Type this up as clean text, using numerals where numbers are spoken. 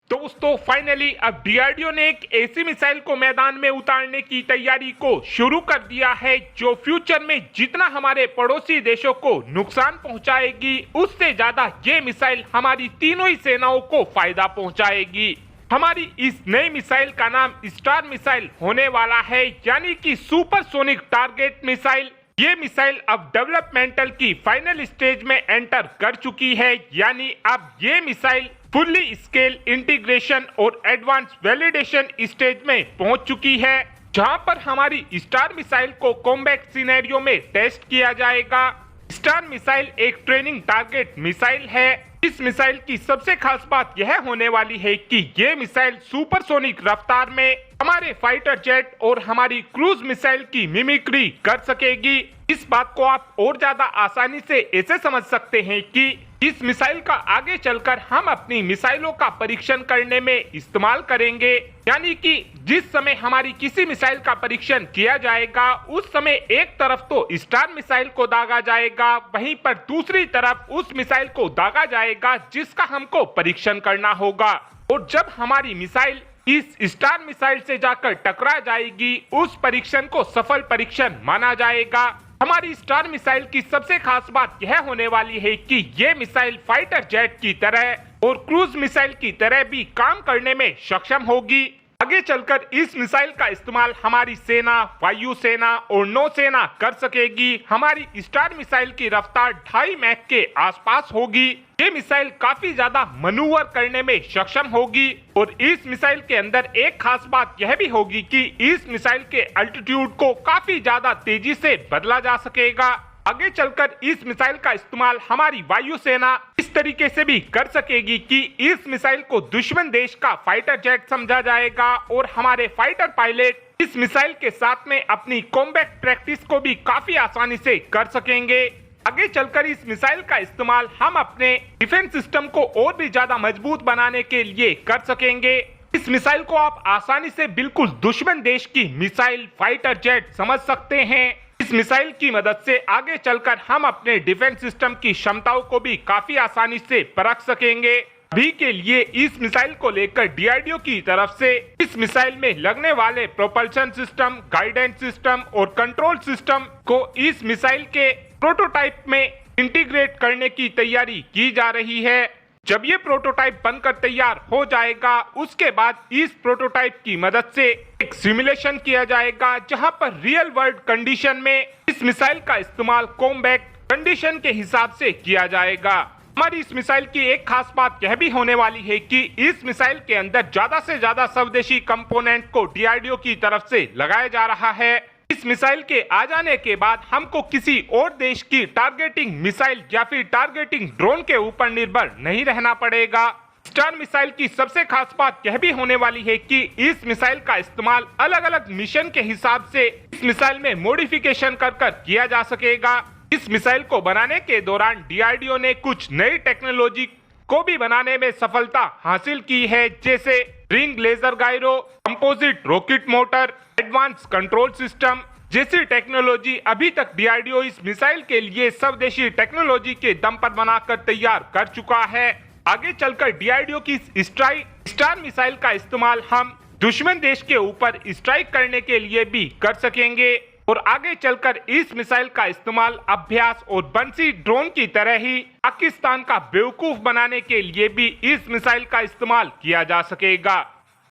दोस्तों फाइनली अब डीआरडीओ ने एक ऐसी मिसाइल को मैदान में उतारने की तैयारी को शुरू कर दिया है जो फ्यूचर में जितना हमारे पड़ोसी देशों को नुकसान पहुंचाएगी उससे ज्यादा ये मिसाइल हमारी तीनों ही सेनाओं को फायदा पहुंचाएगी। हमारी इस नई मिसाइल का नाम स्टार मिसाइल होने वाला है, यानी कि सुपरसोनिक टारगेट मिसाइल। ये मिसाइल अब डेवलपमेंटल की फाइनल स्टेज में एंटर कर चुकी है, यानी अब ये मिसाइल फुल्ली स्केल इंटीग्रेशन और एडवांस वैलिडेशन स्टेज में पहुंच चुकी है, जहां पर हमारी स्टार मिसाइल को कॉम्बैट सिनेरियो में टेस्ट किया जाएगा। स्टार मिसाइल एक ट्रेनिंग टारगेट मिसाइल है। इस मिसाइल की सबसे खास बात यह होने वाली है कि ये मिसाइल सुपरसोनिक रफ्तार में हमारे फाइटर जेट और हमारी क्रूज मिसाइल की मिमिक्री कर सकेगी। इस बात को आप और ज्यादा आसानी से ऐसे समझ सकते हैं कि इस मिसाइल का आगे चलकर हम अपनी मिसाइलों का परीक्षण करने में इस्तेमाल करेंगे, यानी कि जिस समय हमारी किसी मिसाइल का परीक्षण किया जाएगा उस समय एक तरफ तो स्टार मिसाइल को दागा जाएगा, वहीं पर दूसरी तरफ उस मिसाइल को दागा जाएगा जिसका हमको परीक्षण करना होगा। और जब हमारी मिसाइल इस स्टार मिसाइल से जाकर टकरा जाएगी उस परीक्षण को सफल परीक्षण माना जाएगा। हमारी स्टार मिसाइल की सबसे खास बात यह होने वाली है कि ये मिसाइल फाइटर जेट की तरह और क्रूज मिसाइल की तरह भी काम करने में सक्षम होगी। आगे चलकर इस मिसाइल का इस्तेमाल हमारी सेना, वायु सेना और नौसेना कर सकेगी। हमारी स्टार मिसाइल की रफ्तार 2.5 मैक के आसपास होगी। ये मिसाइल काफी ज्यादा मनूवर करने में सक्षम होगी और इस मिसाइल के अंदर एक खास बात यह भी होगी कि इस मिसाइल के अल्टीट्यूड को काफी ज्यादा तेजी से बदला जा सकेगा। आगे चलकर इस मिसाइल का इस्तेमाल हमारी वायु सेना इस तरीके से भी कर सकेगी कि इस मिसाइल को दुश्मन देश का फाइटर जेट समझा जाएगा और हमारे फाइटर पायलट इस मिसाइल के साथ में अपनी कॉम्बैट प्रैक्टिस को भी काफी आसानी से कर सकेंगे। आगे चलकर इस मिसाइल का इस्तेमाल हम अपने डिफेंस सिस्टम को और भी ज्यादा मजबूत बनाने के लिए कर सकेंगे। इस मिसाइल को आप आसानी से बिल्कुल दुश्मन देश की मिसाइल, फाइटर जेट समझ सकते हैं। इस मिसाइल की मदद से आगे चलकर हम अपने डिफेंस सिस्टम की क्षमताओं को भी काफी आसानी से परख सकेंगे। अभी के लिए इस मिसाइल को लेकर डीआरडीओ की तरफ से इस मिसाइल में लगने वाले प्रोपल्शन सिस्टम, गाइडेंस सिस्टम और कंट्रोल सिस्टम को इस मिसाइल के प्रोटोटाइप में इंटीग्रेट करने की तैयारी की जा रही है। जब ये प्रोटोटाइप बनकर तैयार हो जाएगा उसके बाद इस प्रोटोटाइप की मदद से एक सिमुलेशन किया जाएगा, जहां पर रियल वर्ल्ड कंडीशन में इस मिसाइल का इस्तेमाल कॉम्बैट कंडीशन के हिसाब से किया जाएगा। हमारी इस मिसाइल की एक खास बात यह भी होने वाली है कि इस मिसाइल के अंदर ज्यादा से ज्यादा स्वदेशी कंपोनेंट को डीआरडीओ की तरफ से लगाया जा रहा है। इस मिसाइल के आ जाने के बाद हमको किसी और देश की टारगेटिंग मिसाइल या फिर टारगेटिंग ड्रोन के ऊपर निर्भर नहीं रहना पड़ेगा। स्टार मिसाइल की सबसे खास बात यह भी होने वाली है कि इस मिसाइल का इस्तेमाल अलग अलग मिशन के हिसाब से इस मिसाइल में मॉडिफिकेशन कर किया जा सकेगा। इस मिसाइल को बनाने के दौरान डीआरडीओ ने कुछ नई टेक्नोलॉजी को भी बनाने में सफलता हासिल की है, जैसे ring laser gyro, composite rocket motor, advance control system जैसी टेक्नोलॉजी अभी तक डीआरडीओ इस मिसाइल के लिए स्वदेशी टेक्नोलॉजी के दम पर बनाकर तैयार कर चुका है। आगे चलकर डीआरडीओ की स्टार मिसाइल का इस्तेमाल हम दुश्मन देश के ऊपर स्ट्राइक करने के लिए भी कर सकेंगे और आगे चलकर इस मिसाइल का इस्तेमाल अभ्यास और बंसी ड्रोन की तरह ही पाकिस्तान का बेवकूफ बनाने के लिए भी इस मिसाइल का इस्तेमाल किया जा सकेगा।